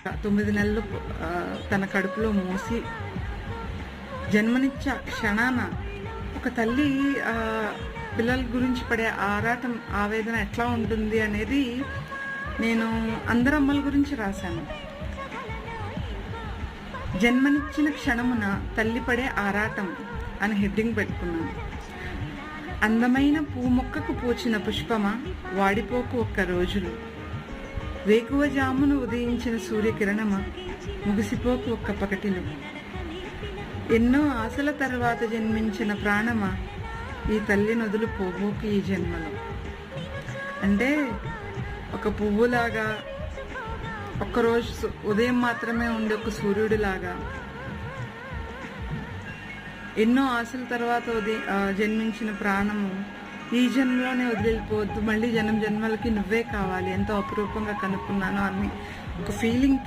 9 నెలలు తన కడుపులో మోసి జన్మనిచ్చే క్షణాన ఒక తల్లి పిల్లల గురించి పడే ఆరాటం, ఆవేదన ఎట్లా ఉంటుంది అనేది నేను అందరు అమ్మల గురించి రాశాను. జన్మనిచ్చిన క్షణమున తల్లి పడే ఆరాటం అని హెడ్డింగ్ పెట్టుకున్నాను. అందమైన పూమొక్కకు పూచిన పుష్పమా, వాడిపోకు ఒక్క రోజులు, వేకువజామును ఉదయించిన సూర్యకిరణమా, ముగిసిపోకు ఒక్క పగటిలు, ఎన్నో ఆశల తర్వాత జన్మించిన ప్రాణమా, ఈ తల్లి నదులు పోబోకు ఈ జన్మలో. అంటే ఒక పువ్వులాగా ఒక్కరోజు ఉదయం మాత్రమే ఉండే ఒక సూర్యుడిలాగా ఎన్నో ఆశల తర్వాత జన్మించిన ప్రాణము ఈ జన్మలోనే వదిలిపోవద్దు, మళ్ళీ జన్మలకి నువ్వే కావాలి, ఎంతో అపురూపంగా కనుక్కున్నాను అని ఒక ఫీలింగ్